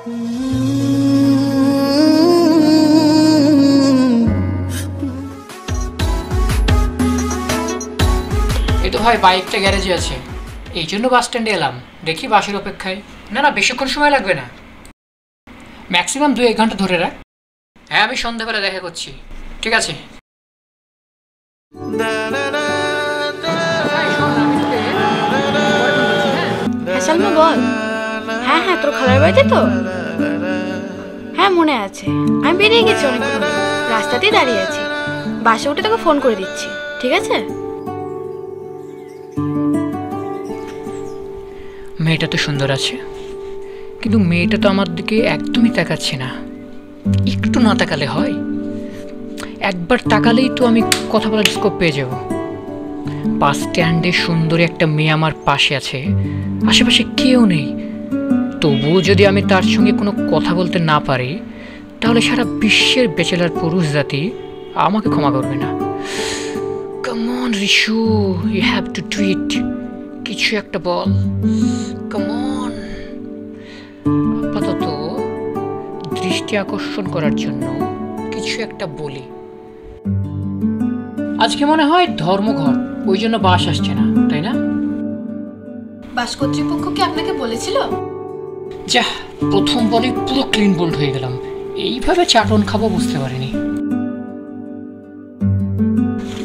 এই তো ভাই বাইকটা গ্যারেজে আছে, এই জন্য বাস স্ট্যান্ডে এলাম। দেখি বাসের অপেক্ষায়। না না, বেশিক্ষণ সময় লাগবে না, ম্যাক্সিমাম 2-1 ঘন্টা ধরে রাখ। হ্যাঁ, আমি সন্ধ্যাবেলা দেখা করছি। ঠিক আছে। সালমা বল। হ্যাঁ হ্যাঁ, তোর খালার বাড়িতে তো? হ্যাঁ মনে আছে, আমি বেরিয়ে গেছি অনেকক্ষণ, রাস্তাতেই দাঁড়িয়ে আছি। বাসে উঠে তোকে ফোন করে দিচ্ছি, ঠিক আছে? মেয়েটা তো সুন্দর আছে, কিন্তু মেয়েটা তো আমার দিকে একদমই তাকাচ্ছে না। একটু না তাকালে হয়? একবার তাকালেই তো আমি কথা বলার স্কোপ পেয়ে যাব। বাস স্ট্যান্ডে সুন্দরী একটা মেয়ে আমার পাশে আছে, আশেপাশে কেউ নেই, তবুও যদি আমি তার সঙ্গে কোনো কথা বলতে না পারি, তাহলে সারা বিশ্বের ব্যাচেলার পুরুষ জাতি আমাকে ক্ষমা করবে না। Come on Rishu, you have to do it. কিছু একটা বল, কাম অন। আপাতত দৃষ্টি আকর্ষণ করার জন্য কিছু একটা বলি। আজকে মনে হয় ধর্মঘট, ওই জন্য বাস আসছে না, তাই না? বাস কর্তৃপক্ষ কি আপনাকে বলেছিল? যা, প্রথম বলে পুরো ক্লিন বোল্ড হয়ে গেলাম। এইভাবে চাটন খাবো বুঝতে পারিনি।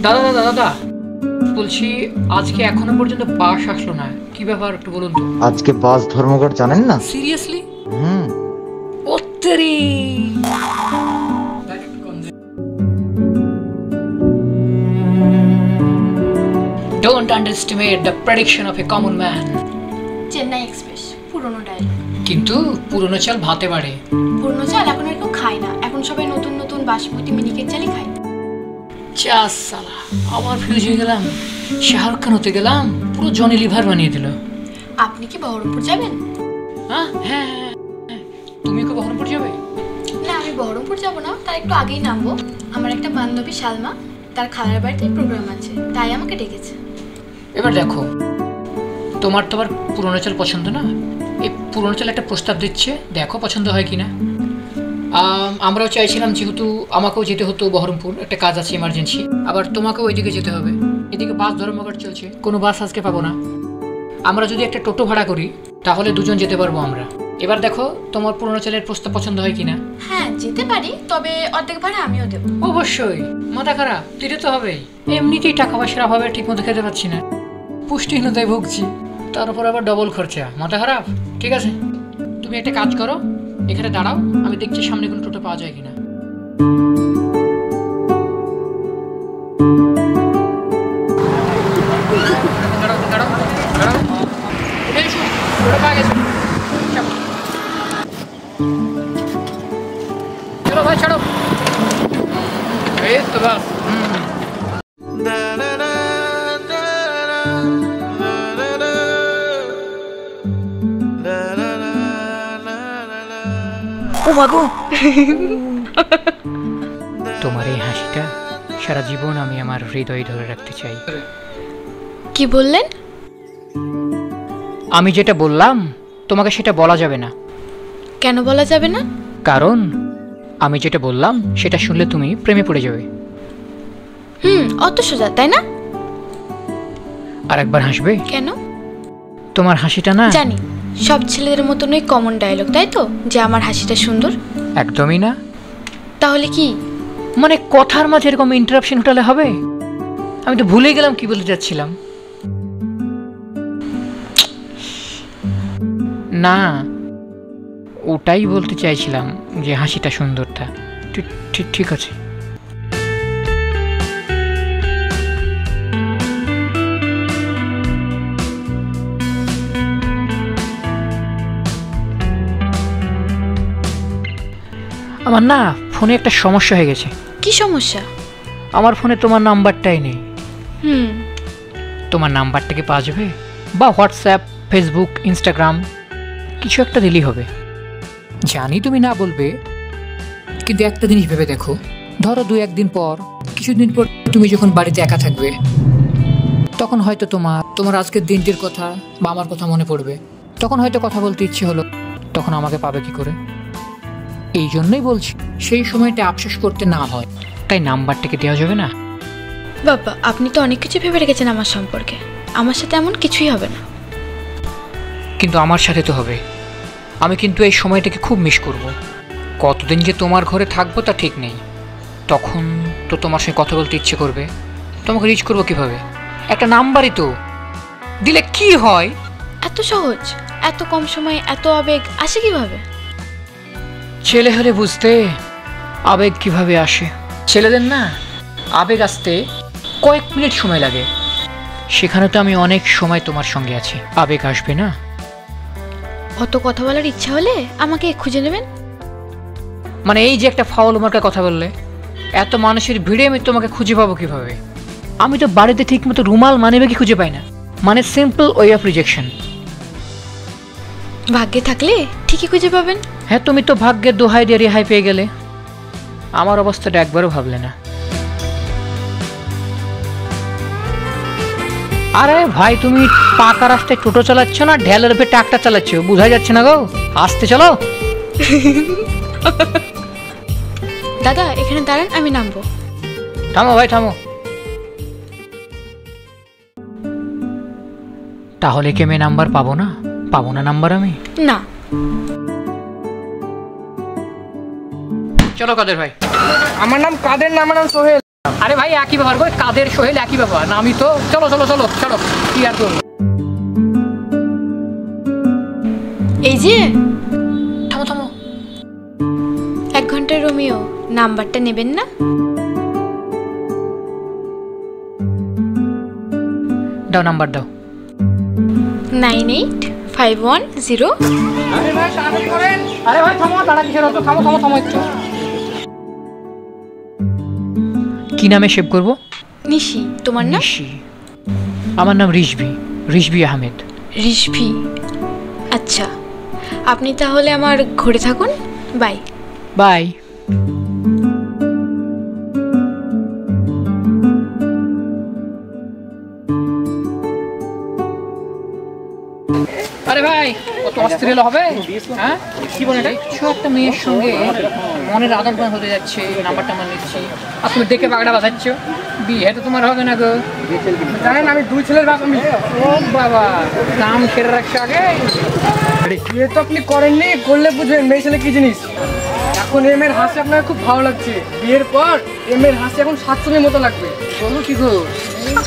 দাদা দাদা দাদা, বলছি আজকে এখনো পর্যন্ত বাস আসলো না, কি ব্যাপার একটু বলুন তো। আজকে বাস ধর্মঘট জানেন না? সিরিয়াসলি? ওত্তরি Don't underestimate the prediction of a common man. Chennai express, পুরনো ডায়লগ। কিন্তু পুরনো চাল ভাতে বাড়ে। পুরনো চাল এখন আর কেউ খায় না, এখন সবাই নতুন নতুন বাসমতি মিনিকেট চালই খায়। চাস সালা, আবার ফিউজ হয়ে গেলাম, শাহরুখ খান হতে গেলাম, পুরো জনি লিভার বানিয়ে দিল। আপনি কি বহরমপুর যাবেন? হ্যাঁ হ্যাঁ, তুমি কি বহরমপুর যাবে? না, আমি বহরমপুর যাব না, তার একটু আগেই নামবো। আমার একটা বান্ধবী সালমা, তার খালার বাড়িতে প্রোগ্রাম আছে, তাই আমাকে ডেকেছে। এবার দেখো, তোমার তো আবার পুরনো চাল পছন্দ না, এই পুরনো চাল একটা প্রস্তাব দিচ্ছে, দেখো পছন্দ হয় কিনা। আমরাও চাইছিলাম, যেহেতু আমাকেও যেতে হতো বহরমপুর, একটা কাজ আছে এমার্জেন্সি, আবার তোমাকেও ওইদিকে যেতে হবে। এদিকে বাস ধর্মঘট চলছে, কোনো বাস আজকে পাবো না। আমরা যদি একটা টোটো ভাড়া করি তাহলে দুজন যেতে পারবো আমরা। এবার দেখো তোমার পুরনো চালের প্রস্তাব পছন্দ হয় কিনা। হ্যাঁ যেতে পারি, তবে অর্ধেক ভাড়া আমিও দেবো। অবশ্যই, মাথা খারাপ, দিতে তো হবেই। এমনিতেই টাকা পয়সার অভাবে ঠিক মতো খেতে পাচ্ছি না, পুষ্টিহীনতায় ভুগছি, তার উপর আবার ডবল খরচা, মাথা খারাপ। ঠিক আছে, তুমি একটা কাজ করো, এখানে দাঁড়াও, আমি দেখছি সামনে কোনো টোটো পাওয়া যায় কিনা। চলো ভাই, ছাড়ো। এই তো বাস। ও মাগো, তোমার এই হাসিটা সারা জীবন আমি আমার হৃদয়ে ধরে রাখতে চাই। কি বললেন? আমি যেটা বললাম তোমাকে সেটা বলা যাবে না। কেন বলা যাবে না? কারণ আমি যেটা বললাম সেটা শুনলে তুমি প্রেমে পড়ে যাবে। অত সোজা তাই না? আর একবার হাসবে? কেন? তোমার হাসিটা না, জানি সব ছেলেদের মতনই কমন ডায়লগ, তাই তো, যে আমার হাসিটা সুন্দর। একদমই না। তাহলে কি? মানে কথার মাঝে এরকম ইন্টারাপশন ঘটালে হবে? আমি তো ভুলে গেলাম কি বলতে যাচ্ছিলাম। না, ওটাই বলতে চাইছিলাম যে হাসিটা সুন্দরটা। ঠিক আছে। আমার না ফোনে একটা সমস্যা হয়ে গেছে। কি সমস্যা? আমার ফোনে তোমার নাম্বারটাই নেই। তোমার নাম্বারটাকে পাওয়া যাবে? বা হোয়াটসঅ্যাপ, ফেসবুক, ইনস্টাগ্রাম কিছু একটা দিলেই হবে। জানি তুমি না বলবে, কিন্তু একটা জিনিস ভেবে দেখো, ধরো 2-1 দিন পর, কিছুদিন পর তুমি যখন বাড়িতে একা থাকবে, তখন হয়তো তোমার আজকের দিনটির কথা বা আমার কথা মনে পড়বে, তখন হয়তো কথা বলতে ইচ্ছে হলো। তখন আমাকে পাবে কি করে? এই জন্যই বলছি, সেই সময়টা আফসোস করতে না হয়, তাই নাম্বারটাকে দেওয়া যাবে না? বাবা, আপনি তো অনেক কিছু ভেবে রেখেছেন আমার সম্পর্কে। আমার সাথে এমন কিছুই হবে না। কিন্তু আমার সাথে তো হবে। আমি কিন্তু এই সময়টাকে খুব মিস করব। কতদিন যে তোমার ঘরে থাকবো তা ঠিক নেই। তখন তো তোমার সঙ্গে কথা বলতে ইচ্ছে করবে। তোমাকে রিচ করবো কিভাবে? একটা নাম্বারই তো দিলে কি হয়? এত সহজ, এত কম সময়ে এত আবেগ আসে কিভাবে? ছেলে হলে বুঝতে আবেগ কিভাবে আসে। ছেলেদের না আবেগ আসতে কয়েক মিনিট সময় লাগে। সেখানে তো আমি অনেক সময় তোমার সঙ্গে আছি, আবেগ আসবে না? অত কথা বলার ইচ্ছা হলে আমাকে খুঁজে নেবেন। মানে এই যে একটা ফাউল মার্কা কথা বললে, এত মানুষের ভিড়ে আমি তোমাকে খুঁজে পাবো কিভাবে? আমি তো বাড়িতে ঠিক মতো রুমাল মানিব্যাগই খুঁজে পাই না। মানে সিম্পল ওয়ে অফ রিজেকশন। ভাগ্যে থাকলে ঠিকই খুঁজে পাবেন। হ্যাঁ, তুমি তো ভাগ্যের দোহাই দিয়ে রেহাই পেয়ে গেলে। আমার অবস্থাটা একবারও ভাবলে না। আরে ভাই, তুমি পাকা রাস্তায় টোটো চালাচ্ছ না ঢেলের উপরে ট্রাক্টর চালাচ্ছ? বোঝা যাচ্ছে না গো। আসতে চলো। দাদা, এখানে দাঁড়ান, আমি নামবো। থামো ভাই, থামো। তাহলে কি আমি নাম্বার পাবো না? পাবো না নাম্বার আমি? না। চলো কাদের ভাই। আমার নাম কাদের না, আমার নাম সোহেল। আরে ভাই, একই ব্যবহার করে, কাদের সোহেল একই ব্যবহার না? আমি তো চলো চলো চলো চলো, কি আর করবো। এই যে থামো থামো। 1 ঘন্টার রোমিও, নাম্বারটা নেবেন না? দাও, নাম্বার দাও। 9851 আরে ভাই তাড়াতাড়ি করেন। আরে ভাই থামো, দাঁড়া কিসের হতো? থামো থামো থামো একটু। কি নামে সেভ করবো? নিশি। তোমার নাম? নিশি। আমার নাম রিশভি, রিশভি আহমেদ। রিশভি। আচ্ছা, আপনি তাহলে আমার ঘরে থাকুন। Bye bye. আরে ভাই, কত অস্থির হলে হবে? হ্যাঁ, কি বলে এটা? কিছু একটা মেয়ের সঙ্গে মনের আদান প্রদান হতে যাচ্ছে, নাম্বারটা আমার নিচ্ছি, আর তুমি দেখে বাগড়া বাজাচ্ছ। বিয়ে তো তোমার হবে না গো। জানেন আমি 2 ছেলের বাপ। আমি ও বাবা, নাম ছেড়ে রাখছো আগে। বিয়ে তো আপনি করেননি, করলে বুঝবেন মেয়ে ছেলে কি জিনিস। এখন এম এর হাসি আপনার খুব ভালো লাগছে, বিয়ের পর এম এর হাসি এখন 700 মতো লাগবে। বলো কি গো,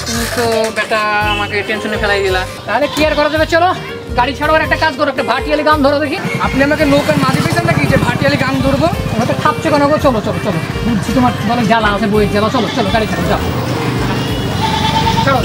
তুমি তো বেটা আমাকে টেনশনে ফেলাই দিলা। তাহলে কি আর করা যাবে? চলো গাড়ি ছাড়ো, আর একটা কাজ করো, একটা ভাটিয়ালি গান ধরো দেখি। আপনি আমাকে নৌকার মাঝে পেয়েছেন নাকি যে ভাটিয়ালি গান ধরবো? ওটা তো খাচ্ছো কেন গো? চলো চলো চলো, বুঝছি তোমার বলে জ্বালা আছে, বইয়ের জ্বালা। চলো চলো গাড়ি ছাড়ো, যাও চলো।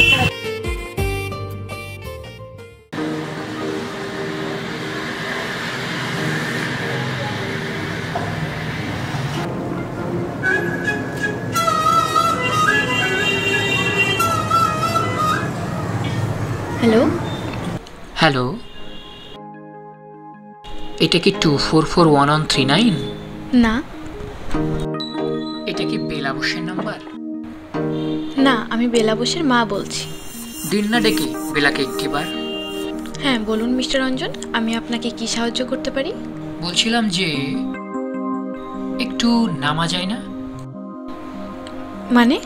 হ্যালো। হ্যালো, এটা কি 244139? না এটা কি বেলা বসের নাম্বার? না, আমি বেলা বোসের মা বলছি। দিন না ডেকে বেলাকে একটিবার। হ্যাঁ বলুন মিস্টার রঞ্জন, আমি আপনাকে কি সাহায্য করতে পারি? বলছিলাম যে একটু নামা যায় না? মানে?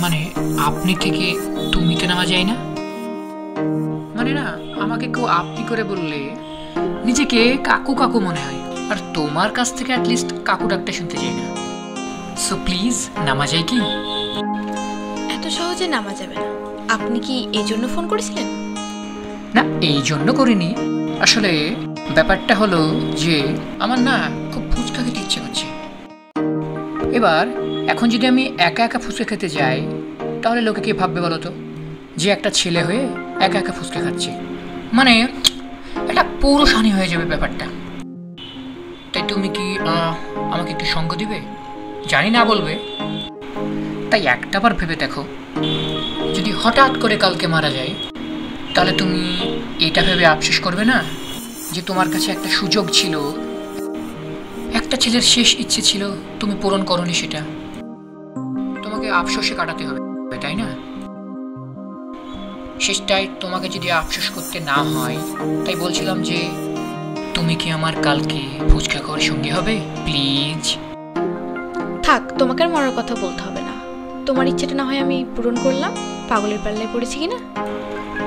মানে আপনি থেকে তুমিতে নামা যায় না? মানে না, আমাকে কেউ আপনি করে বললে নিজেকে কাকু কাকু মনে হয়, আর তোমার কাছ থেকে অ্যাটলিস্ট কাকু ডাকতে শুনতে চাই না। সো প্লিজ নামা যায় কি? এত সহজে নামা যাবে না। আপনি কি এই জন্য ফোন করেছিলেন? না, এই জন্য করিনি। আসলে ব্যাপারটা হলো যে আমার না খুব ফুচকা খেতে ইচ্ছে করছে। এবার এখন যদি আমি একা একা ফুচকা খেতে যাই, তাহলে লোকে কি ভাববে বলো তো, যে একটা ছেলে হয়ে একা একা ফুচকা খাচ্ছে। মানে একটা পৌরুষহানি হয়ে যাবে ব্যাপারটা। তাই তুমি কি আমাকে একটু সঙ্গ দিবে? জানি না বলবে, তাই একটাবার ভেবে দেখো, যদি হঠাৎ করে কালকে মারা যায়, তাহলে তুমি এটা ভেবে আফসোস করবে না যে তোমার কাছে একটা সুযোগ ছিল, একটা ছেলের শেষ ইচ্ছে ছিল, তুমি পূরণ করোনি সেটা। তোমাকে আফসোসে কাটাতে হবে, তাই না? শেষটায় তোমাকে যদি আফসোস করতে না হয়, তাই বলছিলাম যে তুমি কি আমার কালকে ফুচকা খাওয়ার সঙ্গী হবে প্লিজ? থাক, তোমাকে আর মরার কথা বলতে হবে না। তোমার ইচ্ছেটা না হয় আমি পূরণ করলাম। পাগলের পাল্লায় পড়েছি কিনা?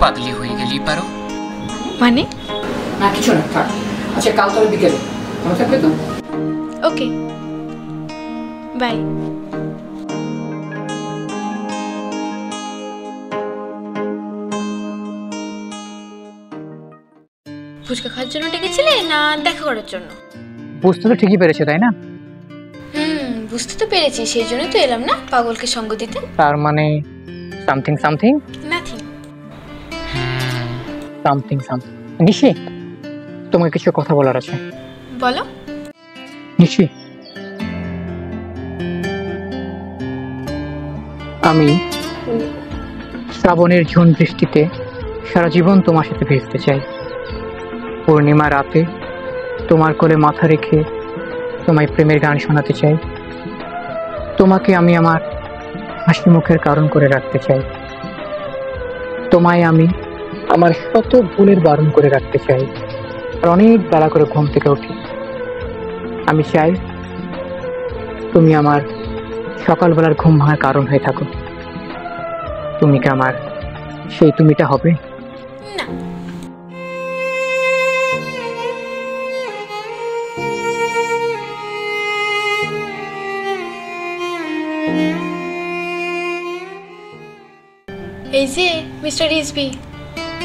পাগলি হয়ে গেলেই পারো। মানে? না কিছু না, থাক। আচ্ছা কাল তবে বিকেলে মনে থাকবে তো? ওকে, বাই। ফুচকা খাওয়ার জন্য ডেকেছিলে না দেখা করার জন্য? বুঝতে তো ঠিকই পেরেছো তাই না? বুঝতে তো পেরেছি, সেই জন্যই তো এলাম না পাগলকে সঙ্গ দিতে। তার মানে something something nothing. Something something. Nishi, তোমাকে কিছু কথা বলার আছে। বলো। নিশি, আমি শ্রাবণের ঝুন বৃষ্টিতে সারা জীবন তোমার সাথে ভিজতে চাই। পূর্ণিমা রাতে তোমার কোলে মাথা রেখে তোমায় প্রেমের গান শোনাতে চাই। তোমাকে আমি আমার হাসি মুখের কারণ করে রাখতে চাই। তোমায় আমি আমার শত ভুলের বারণ করে রাখতে চাই। আর অনেক বেলা করে ঘুম থেকে উঠি। আমি চাই তুমি আমার সকালবেলার ঘুম ভাঙার কারণ হয়ে থাকো। তুমি কি আমার সেই তুমিটা হবে? না। এই যে মিস্টার রিজভি,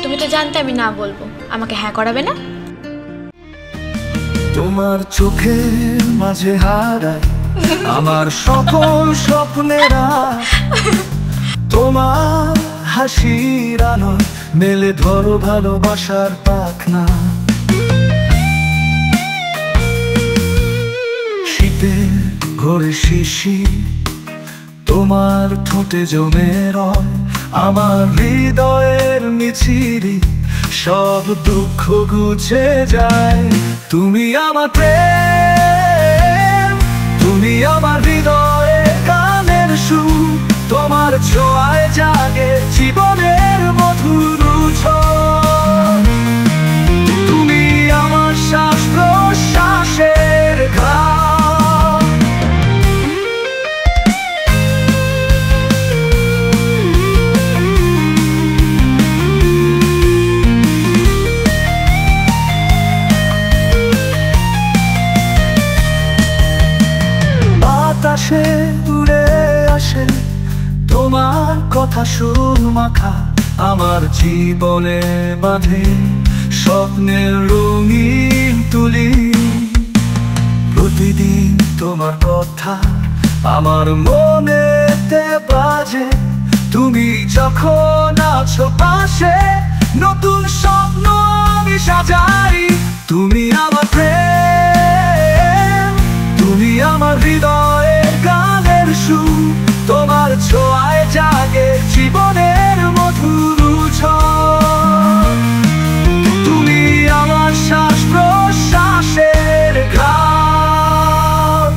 তুমি তো জানতে আমি না বলবো, আমাকে হ্যাঁ করাবে না? তোমার চোখের মাঝে হারায় আমার সকল স্বপ্নেরা, তোমার হাসির আলোয় মেলে ধরো ভালোবাসার পাখনা। শীতের ঘরে শিশির তোমার ঠোঁটে জমে রয়, আমার হৃদয়ের মিছিরি সব দুঃখ গুছে যায়। তুমি আমার প্রেম, তুমি আমার হৃদয়ে গানের সুর, তোমার ছোঁয়ায় জাগে জীবনের মধুর ছোঁয়া। তুমি আমার শ্বাস প্রশ্বাসের ঘ্রাণ। বাতাসে উড়ে আসে তোমার কথা সুর মাখা, আমার জীবনে বাঁধে স্বপ্নের রঙিন তুলি। প্রতিদিন তোমার কথা আমার মনেতে বাজে, তুমি যখন আছো পাশে নতুন স্বপ্ন আমি সাজাই। তুমি আমার প্রেম, তুমি আমার হৃদয়ের গানের সুর, তোমার ছোঁয়ায় জাগে জীবনের মধুর ছোঁয়া। তুমি আমার শ্বাস প্রশ্বাসের ঘ্রাণ।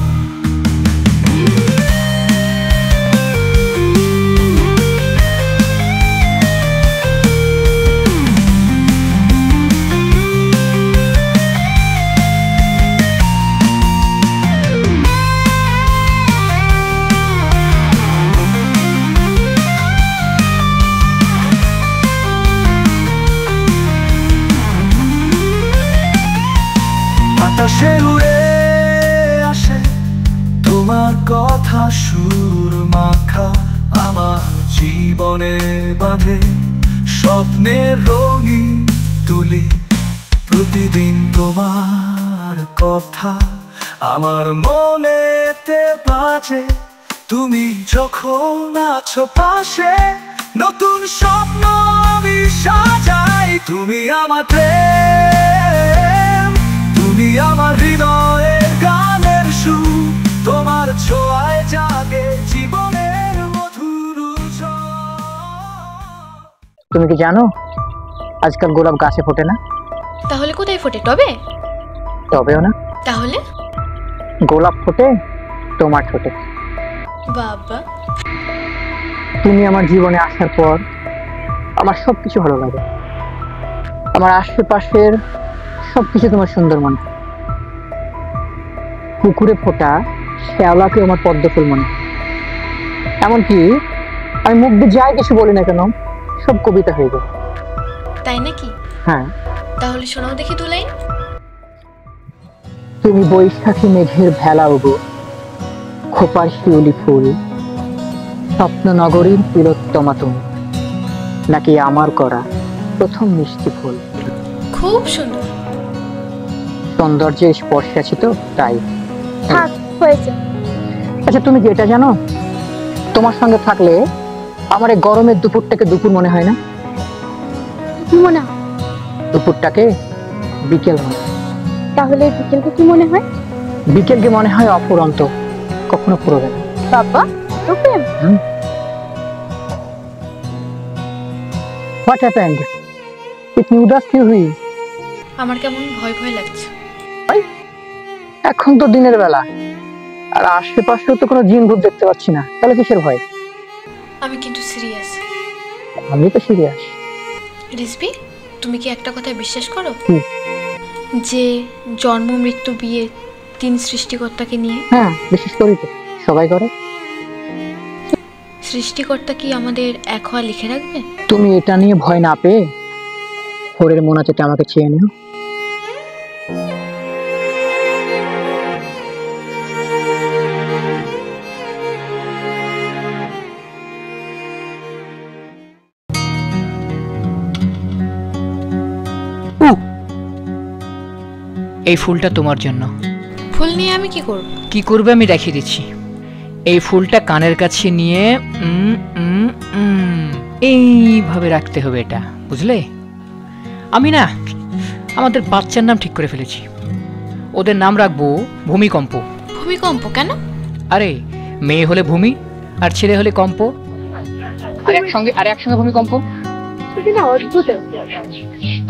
বাতাসে উড়ে আসে তোমার কথা সুর মাখা, আমার জীবনে বাঁধে স্বপ্নের রঙিন তুলি। প্রতিদিন তোমার কথা আমার মনেতে বাজে, তুমি যখন আছো পাশে নতুন স্বপ্ন আমি সাজাই। তুমি আমার প্রেম, তুমি আমার হৃদয়ের গানের সুর, তোমার ছোঁয়ায় জাগে জীবনের মধুর ছোঁয়া। তুমি কি জানো আজকাল গোলাপ গাছে ফোটে না? তাহলে কোথায় ফোটে? টবে? তবেও না, তাহলে? গোলাপ ফোটে তোমার ঠোঁটে। বাবা, তুমি আমার জীবনে আসার পর আমার সবকিছু ভালো লাগে। আমার আশেপাশের সবকিছু তোমার সুন্দর মনে হয়। পুকুরে ফোটা শ্যাওলাকে আমার পদ্ম ফুল মনে হয়। এমনকি আমি মুখ দিয়ে যাই কিছু বলি না কেন, সব কবিতা হয়ে যায়। তাই নাকি? হ্যাঁ, তাহলে শোনাও দেখি দু লাইন। তুমি বৈশাখী মেঘের ভেলা ওগো, খোপার শিউলি ফুল, স্বপ্ন নগরীর তিলোত্তমা তুমি, নাকি আমার করা প্রথম মিষ্টি ফুল। খুব সুন্দর। সৌন্দর্যের স্পর্শে আছি তো তাই। থাক, হয়েছে। আচ্ছা, তুমি কি এটা জানো, তোমার সঙ্গে থাকলে আমার এই গরমের দুপুরটাকে দুপুর মনে হয় না? কি মনে হয়? দুপুরটাকে বিকেল মনে হয়। তাহলে বিকেলকে কি মনে হয়? বিকেলকে মনে হয় অফুরন্ত, কখনো ফুরবে না। বাবা, তো প্রেম। What happened? इतनी उदास क्यों हुई? আমার কেমন ভয় ভয় লাগছে। এখন তো দিনের বেলা, আর আশেপাশেও তো কোনো জিন ভূত দেখতে পাচ্ছি না, তাহলে কিসের ভয়? আমি কিন্তু সিরিয়াস। আমি তো সিরিয়াস। রিজভি, তুমি কি একটা কথায় বিশ্বাস করো? কি? যে জন্ম মৃত্যু বিয়ে তিন সৃষ্টিকর্তাকে নিয়ে? হ্যাঁ, বিশেষ করি তো, সবাই করে। সৃষ্টিকর্তা কি আমাদের এক হওয়া লিখে রাখবে? তুমি এটা নিয়ে ভয় না পেয়ে ভোরের মোনাজাতে আমাকে চেয়ে নিও। এই ফুলটা তোমার জন্য। ফুল নিয়ে আমি কি করব? কি করবে আমি দেখিয়ে দিচ্ছি। এই ফুলটা কানের কাছে নিয়ে এইভাবে রাখতে হবে, এটা বুঝলে? আমি না আমাদের বাচ্চার নাম ঠিক করে ফেলেছি। ওদের নাম রাখবো ভূমিকম্প। ভূমিকম্প কেন? আরে, মেয়ে হলে ভূমি আর ছেলে হলে কম্প, আর একসঙ্গে ভূমিকম্প।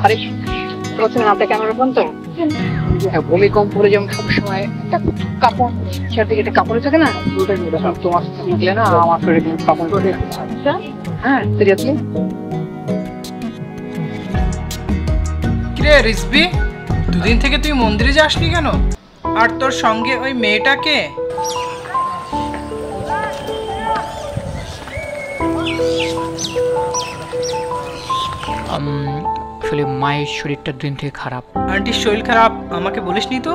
আরে প্রথমে নামটা কেন রাখলাম তো, ভূমিকম্প হলে যেমন সবসময় একটা কাপড় চারদিকে একটা কাপড়ে থাকে না, তোমার নিকলে না আমার শরীরে কাপড় করে। হ্যাঁ, সিরিয়াসলি। কিরে রিজভি, দুদিন থেকে তুই মন্দিরে যাসনি কেন? আর তোর সঙ্গে ওই মেয়েটাকে? আসলে মায়ের শরীরটা দুদিন থেকে খারাপ। আন্টির শরীর খারাপ, আমাকে বলিসনি তো?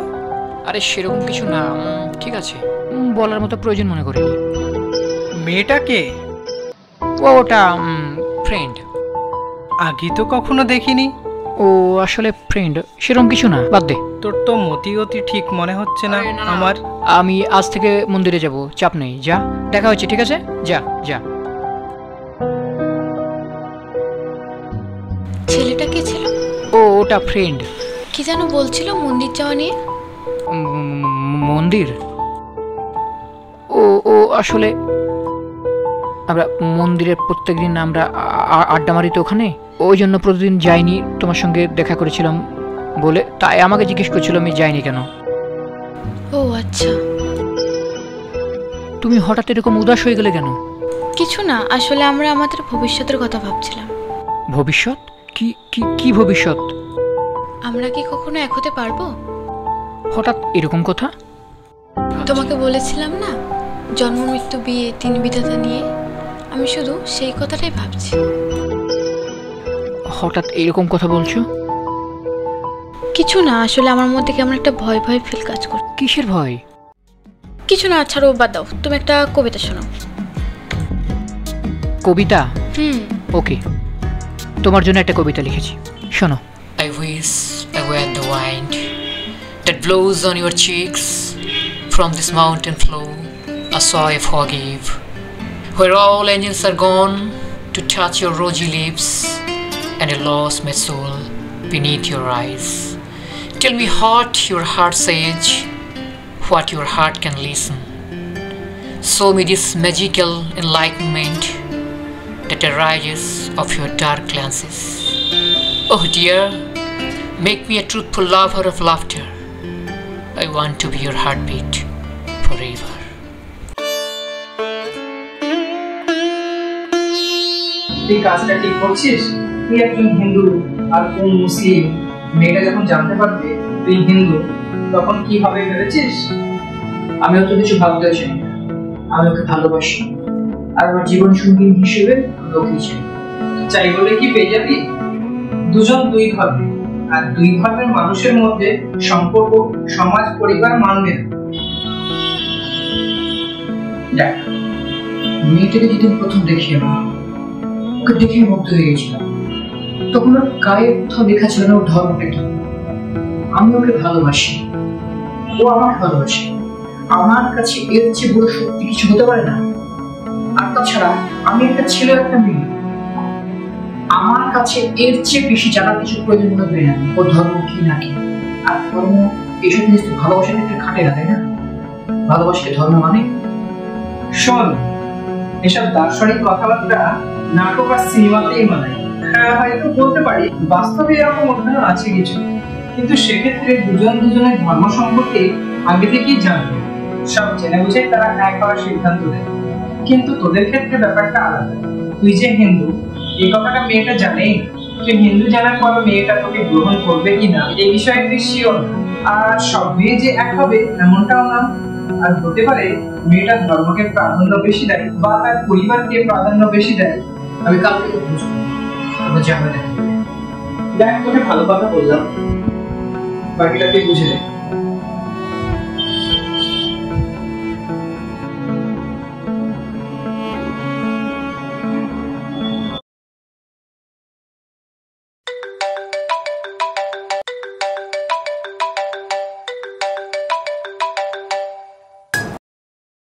আরে সেরকম কিছু না, ঠিক আছে, বলার মতো প্রয়োজন মনে করিনি। মেয়েটাকে? ওটা ফ্রেন্ড। আগে তো কখনো দেখিনি। ও আসলে ফ্রেন্ড, সেরকম কিছু না, বাদ দে। তোর তো মতি গতি ঠিক মনে হচ্ছে না আমার। আমি আজ থেকে মন্দিরে যাব, চাপ নেই, যা, দেখা হচ্ছে, ঠিক আছে, যা যা। ছেলেটা কে ছিল? ওটা ফ্রেন্ড। কি যেন বলছিল মন্দির যাওয়া নিয়ে? মন্দির? ও ও আসলে আমরা মন্দিরের প্রত্যেকদিন আমরা আড্ডা মারি তো ওখানে, ওই জন্য প্রতিদিন যাইনি। তোমার সঙ্গে দেখা করেছিলাম বলে তাই আমাকে জিজ্ঞেস করছিল আমি যাইনি কেন। ও আচ্ছা। তুমি হঠাৎ এরকম উদাস হয়ে গেলে কেন? কিছু না, আসলে আমরা আমাদের ভবিষ্যতের কথা ভাবছিলাম। ভবিষ্যৎ? কি কি কি ভবিষ্যৎ? আমরা কি কখনো এক হতে পারবো? হঠাৎ এরকম কথা? তোমাকে বলেছিলাম না, জন্ম মৃত্যু বিয়ে তিন বিধাতা নিয়ে। আমি শুধু সেই কথাটাই ভাবছি। হঠাৎ এরকম কথা বলছো? কিছু না, আসলে আমার মধ্যে কেমন একটা ভয় ভয় ফিল কাজ করে। কিসের ভয়? কিছু না, ছাড়ো, বাদ দাও। তুমি একটা কবিতা শোনো। কবিতা? ওকে, তোমার জন্য একটা কবিতা লিখেছি, শোনো। I wish I were the wind that blows on your cheeks from this mountain flow, a sigh of forgive, where all angels are gone to touch your rosy lips, and a lost my soul beneath your eyes. Tell me what your heart says, what your heart can listen. Show me this magical enlightenment that arises of your dark glances. Oh dear, make me a truthful lover of laughter. I want to be your heartbeat forever. তুই কাজটা ঠিক করছিস? তুই একজন হিন্দু আর কোন মুসলিম মেয়েটা যখন জানতে পারবে তুই হিন্দু, তখন কি হবে ভেবেছিস? আমি অত কিছু ভাবতে চাই না। আমি ওকে ভালোবাসি, আর আমার জীবন সঙ্গী হিসেবে আমি ওকেই চাই। চাই বলে কি পেয়ে যাবি? দুজন দুই ধর্মে, আর দুই ধর্মের মানুষের মধ্যে সম্পর্ক সমাজ পরিবার মানবে না। দেখ, মেয়েটাকে যেদিন প্রথম দেখি আমি, ওকে দেখে মুগ্ধ হয়ে গেছিলাম। তখন ওর গায়ে কোথাও লেখা ছিল না ওর ধর্মটা কি। আমি ওকে ভালোবাসি, ও আমাকে ভালোবাসে। আমার কাছে এর চেয়ে বড় সত্যি কিছু হতে পারে না। আর তাছাড়া আমি একটা ছেলে, একটা মেয়ে, আমার কাছে এর চেয়ে বেশি জানার কিছু প্রয়োজন মনে করি না ওর ধর্ম কি না কি। আর ধর্ম এইসব জিনিস তো ভালোবাসার ক্ষেত্রে খাটে না, তাই না? ভালোবাসলে ধর্ম মানে? শোন, এসব দার্শনিক কথাবার্তা নাটক আর সিনেমাতেই মানায়। হ্যাঁ, হয়তো বলতে পারি বাস্তবে এরকম অধ্যয়ন আছে কিছু, কিন্তু সেক্ষেত্রে দুজন দুজনের ধর্ম সম্পর্কে আগে থেকেই জানবে। সব জেনে বুঝে তারা এক হওয়ার সিদ্ধান্ত নেয়। কিন্তু তোদের ক্ষেত্রে ব্যাপারটা আলাদা। তুই যে হিন্দু, এই কথাটা মেয়েটা জানেই। তুই হিন্দু জানার পর মেয়েটা তোকে গ্রহণ করবে কিনা এই বিষয়ে তুই শিওর না। আর সব মেয়ে যে এক হবে এমনটাও না। আর হতে পারে মেয়েটা ধর্মকে প্রাধান্য বেশি দেয় বা তার পরিবারকে প্রাধান্য বেশি দেয়। আমি কাল থেকে বুঝবো, তবে যা হবে দেখা যাবে। দেখ, তোকে ভালো কথা বললাম, বাকিটা তুই বুঝে নে।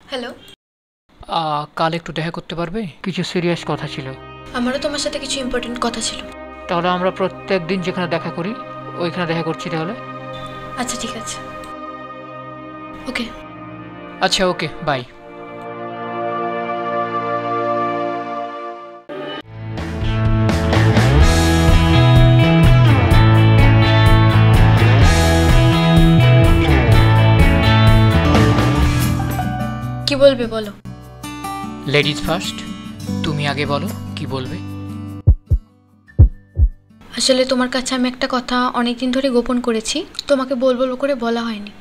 হ্যালো, কাল একটু দেখা করতে পারবে? কিছু সিরিয়াস কথা ছিল। আমারও তোমার সাথে কিছু ইম্পর্টেন্ট কথা ছিল। তাহলে আমরা প্রত্যেক দিন যেখানে দেখা করি ওইখানে দেখা করছি তাহলে। আচ্ছা ঠিক আছে, ওকে। আচ্ছা, ওকে, বাই। কি বলবে বলো? লেডিজ ফার্স্ট, তুমি আগে বলো কি বলবে। আসলে তোমার কাছে আমি একটা কথা অনেকদিন ধরে গোপন করেছি, তোমাকে বলবো করে বলা হয়নি।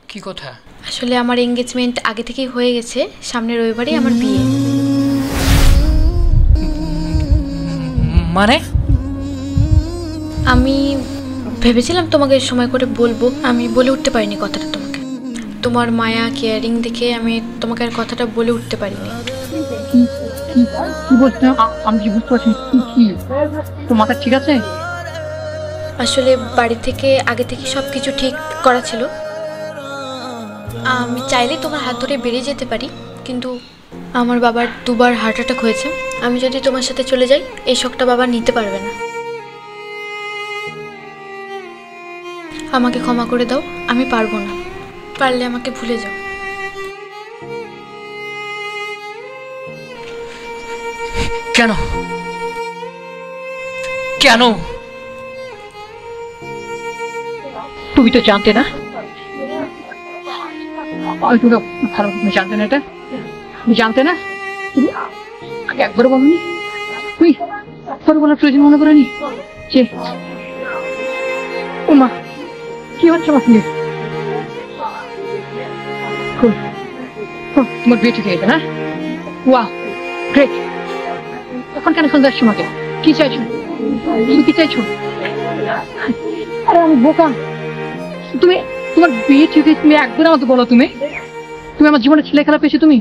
কি কথা? আসলে আমার এঙ্গেজমেন্ট আগে থেকেই হয়ে গেছে, সামনের রবিবারই আমার বিয়ে। মানে? আমি ভেবেছিলাম তোমাকে সময় করে বলবো, আমি বলে উঠতে পারিনি কথাটা তোমাকে। তোমার মায়া কেয়ারিং দেখে আমি তোমাকে আর কথাটা বলে উঠতে পারিনি। কি বলছো? আমি কি বুঝতে পারছি? কি তো মাথা ঠিক আছে? আসলে বাড়ি থেকে আগে থেকে সব কিছু ঠিক করা ছিল। আমি চাইলে তোমার হাত ধরে বেরিয়ে যেতে পারি, কিন্তু আমার বাবার দুবার হার্ট অ্যাটাক হয়েছে। আমি যদি তোমার সাথে চলে যাই এই শখটা বাবা নিতে পারবে না। আমাকে ক্ষমা করে দাও, আমি পারবো না। পারলে আমাকে ভুলে যাও। কেন? কেন? তুমি তো জানতে না? ভালো, তুমি জানতে না এটা? তুমি জানতে না? তুমি আগে একবারও বলনি? তুই একবারও বলার প্রয়োজন মনে করেনি? যে ও মা, কি হচ্ছে আমার সঙ্গে? তোমার বিয়ে ঠিক হয়ে গেছে না? ওয়া, গ্রেট। এখন কেন সন্ধ্যা আসছো আমাকে? কি চাইছো? তুমি কি চাইছো? আরে আমি বোকা। তুমি তোমার বিয়ে ঠিক হয়েছে, তুমি একবার আমাকে বলো। তুমি আমার জীবনে ছেলে খেলা পেয়েছো। তুমি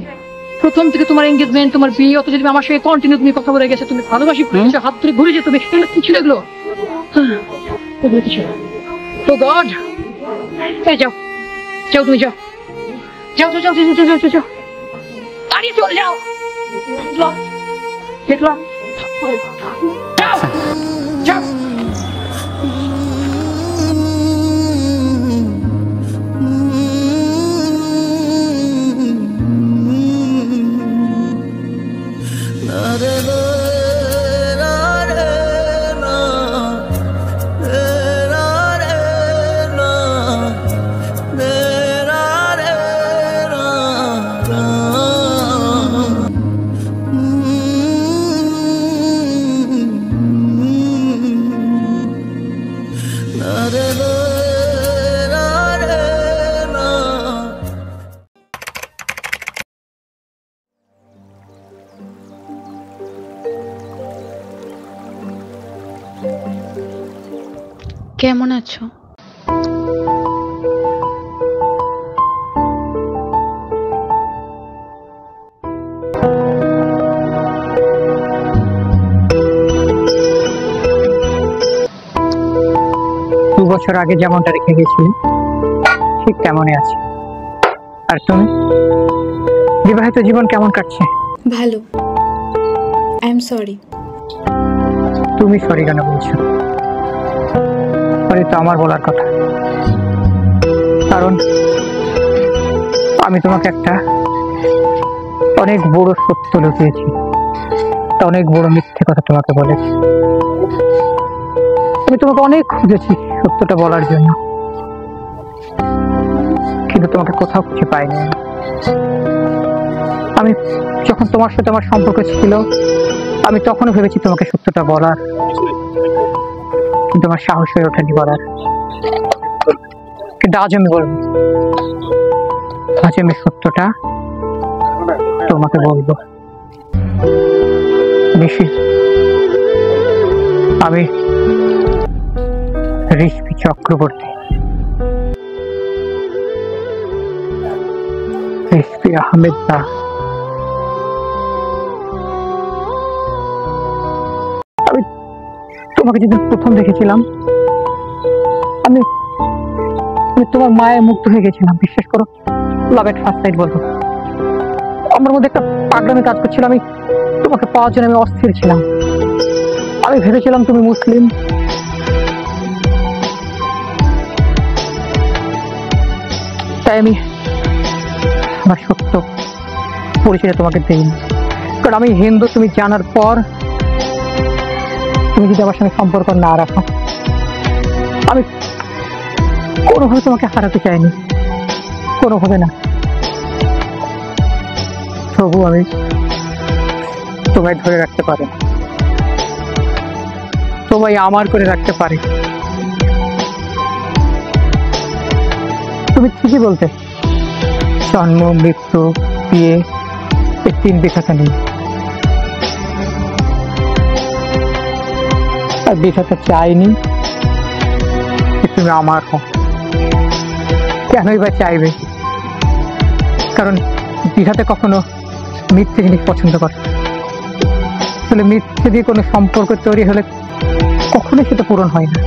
প্রথম থেকে তোমার এঙ্গেজমেন্ট, তোমার বিয়ে, অথচ তুমি আমার সঙ্গে কন্টিনিউ তুমি কথা বলে গেছো। তুমি ভালোবাসি করেছো, হাত ধরে ঘুরেছো। তুমি এগুলো কি ছিল? এগুলো কিছু তো গড। যাও যাও, তুমি যাও যাও যাও যাও যাও যাও যাও, দাঁড়িয়ে চলে যাও। দেখলাম, যাও যাও। কেমন আছো? দু বছর আগে যেমনটা রেখে গেছিলে ঠিক তেমনই আছে। আর তুমি, বিবাহিত জীবন কেমন কাটছে? ভালো। I am sorry. তুমি সরি কেন বলছো? সরি তো আমার বলার কথা, কারণ আমি তোমাকে একটা অনেক বড় সত্য লুকিয়েছি, অনেক বড় মিথ্যে কথা তোমাকে বলেছি। আমি তোমাকে অনেক খুঁজেছি সত্যটা বলার জন্য, কিন্তু তোমাকে কোথাও খুঁজে পাইনি। আমি যখন তোমার সাথে আমার সম্পর্ক ছিল, আমি তখনও ভেবেছি তোমাকে সত্যটা বলার, কিন্তু আমার সাহস হয়ে ওঠেনি বলার। কিন্তু আজ আমি বলবো, আজ আমি সত্যটা তোমাকে বলবো। নিশি, আমি রিশপি চক্রবর্তী, রিশপি আহমেদ দা। আমি তোমাকে যেদিন প্রথম দেখেছিলাম, আমি তোমার মায়ের মুগ্ধ হয়ে গেছিলাম। বিশ্বাস করো, লাভ এট ফার্স্ট সাইট বলতো। আমার মধ্যে একটা পাগলামি কাজ করছিল। আমি তোমাকে পাওয়ার জন্য আমি অস্থির ছিলাম। আমি ভেবেছিলাম তুমি মুসলিম, তাই আমি আমার সত্য পরিচয় তোমাকে দেইনি। কারণ আমি হিন্দু তুমি জানার পর তুমি যদি আমার সঙ্গে সম্পর্ক না রাখো, আমি কোনোভাবে তোমাকে হারাতে চাইনি, কোনোভাবে না। তবু আমি তোমায় ধরে রাখতে পারি, তোমায় আমার করে রাখতে পারি। তুমি ঠিকই বলতে, জন্ম, মৃত্যু, বিয়ে, এই 3 বিষয়টা নেই। আর বিষয়টা চাইনি যে তুমি আমার হও। কেনই বা চাইবে? কারণ বিধাতা কখনো মিথ্যে জিনিস পছন্দ করে। আসলে মিথ্যে দিয়ে কোনো সম্পর্ক তৈরি হলে কখনোই সেটা পূরণ হয় না।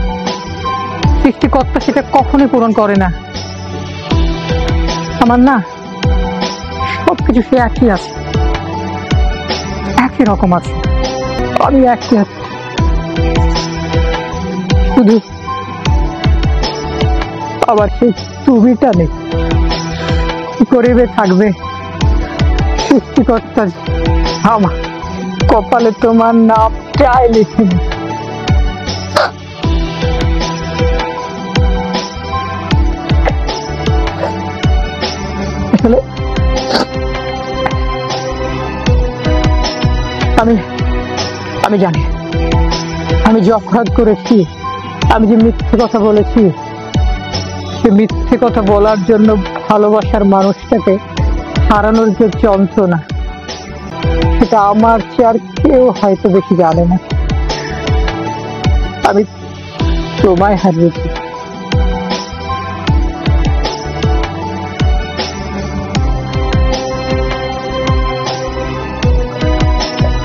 সৃষ্টিকর্তা সেটা কখনোই পূরণ করে না। আমার না সবকিছু সে একই আছে, একই রকম আছে, আমি একই আছি। শুধু আবার সেই তুমিটা নেই। গরিবে থাকবে সৃষ্টিকর্তা আমার কপালে তোমার নামটাই লিখে নি। আসলে আমি জানি আমি যে অপরাধ করেছি, আমি যে মিথ্যে কথা বলেছি, সে মিথ্যে কথা বলার জন্য ভালোবাসার মানুষটাকে হারানোর যে যন্ত্রণা, সেটা আমার চেয়ে আর কেউ হয়তো বেশি জানে না। আমি তোমায় হারিয়েছি।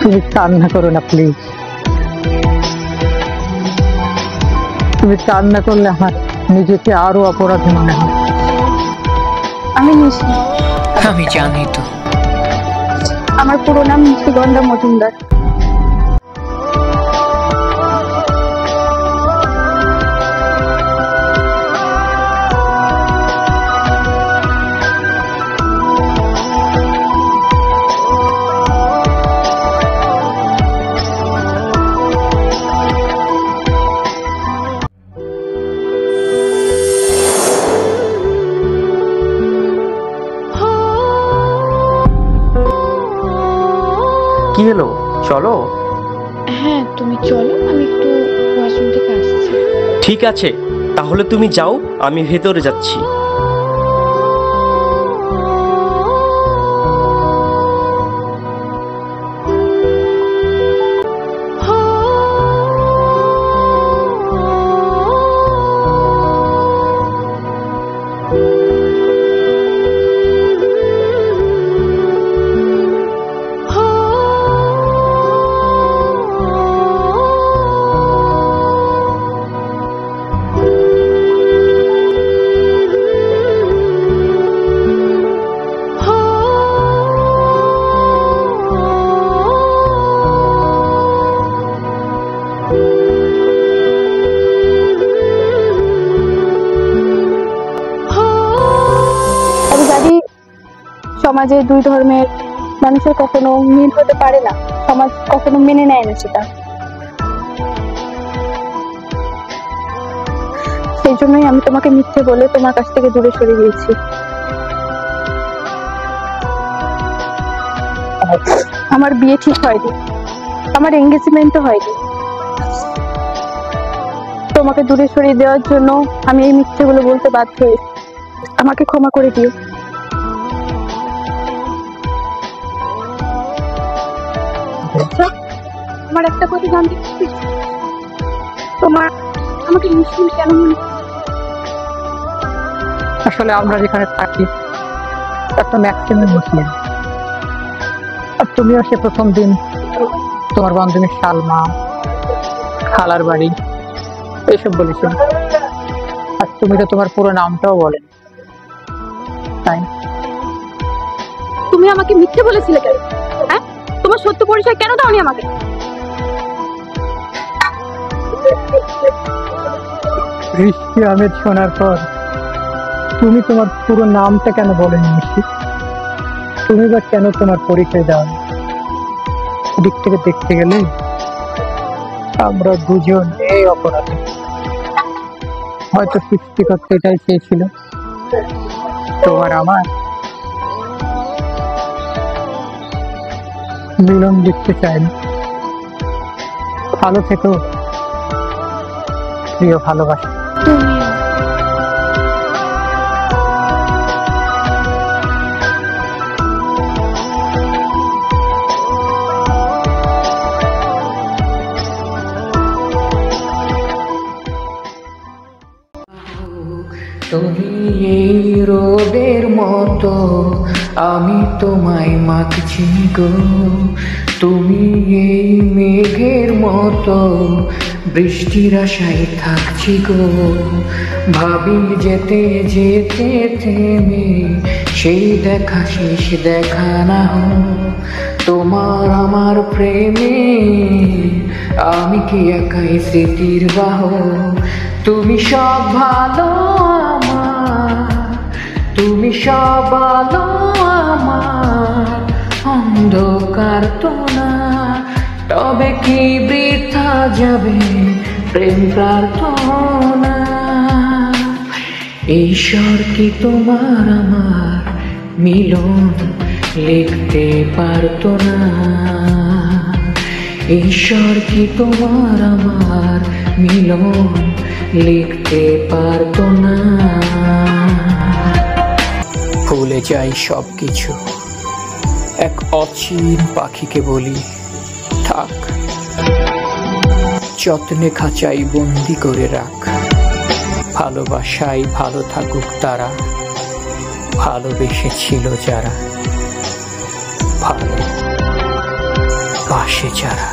তুমি কান্না করো না প্লিজ। তুমি কান্না করলে আমার নিজেকে আরো অপরাধী মনে হয়। আমি নিশি। আমি জানি তো। আমার পুরো নাম নিশিগন্ধা মজুমদার। কি হলো, চলো। হ্যাঁ তুমি চলো, আমি একটু ওয়াশরুম থেকে আসছি। ঠিক আছে, তাহলে তুমি যাও, আমি ভেতরে যাচ্ছি। সমাজে দুই ধর্মের মানুষের কখনো মিল হতে পারে না, সমাজ কখনো মেনে নেয় না সেটা। সেই জন্যই আমি তোমাকে মিথ্যে বলে তোমার কাছ থেকে দূরে সরে গিয়েছি। আমার বিয়ে ঠিক হয়নি, আমার এঙ্গেজমেন্টও হয়নি। তোমাকে দূরে সরিয়ে দেওয়ার জন্য আমি এই মিথ্যেগুলো বলতে বাধ্য হয়েছি। আমাকে ক্ষমা করে দিও। আচ্ছা, আমার একটা কথা জানতে চাই, তোমার আমাকে মুসলিম কেন মনে হয়? আসলে আমরা যেখানে থাকি একটা ম্যাক্সিমাম মুসলিম। আর তুমিও সে প্রথম দিন তোমার বান্ধবী সালমা, খালার বাড়ি এইসব বলেছিল। আর তুমি তো তোমার পুরো নামটাও বলেন, তাই তুমি আমাকে মিথ্যে বলেছিলে কেন? হ্যাঁ, তোমার সত্য পরিচয় কেন দাওনি আমাকে? বৃষ্টি আহমেদ শোনার পর তুমি তোমার পুরো নামটা কেন বলেনি মিষ্টি? তুমি বা কেন তোমার পরিচয় দাও? দিক থেকে দেখতে গেলে আমরা দুজন এই অপরাধী। হয়তো সৃষ্টি করতে এটাই চেয়েছিল, তোমার আমার মিলন দেখতে চাইনি। ভালো থেকো প্রিয় ভালোবাসা। তুমি এই রোদের মতো, আমি তোমায় মাখছি গো। তুমি এই মেঘের মতো, বৃষ্টির আশায় থাকছি গো। ভাবি যেতে যেতে থেমে সেই দেখা শেষ দেখা না হোক তোমার আমার প্রেমে। আমি কি একাই স্মৃতির বাহক? তুমি সব ভালো আমার, তুমি সব ভালো আমার, অন্ধকার তো না। তবে কি বৃথা যাবে প্রেম প্রার্থনা? ঈশ্বর কি তোমার আমার মিলন লিখতে পারতো না? ঈশ্বর কি তোমার আমার মিলন লিখতে পারতো না? ভুলে যাই সব কিছু, এক অচিন পাখিকে বলি থাক, যত্নে খাঁচাই বন্দি করে রাখ। ভালোবাসায় ভালো থাকুক তারা, ভালোবেসেছিল যারা, ভালোবাসে যারা।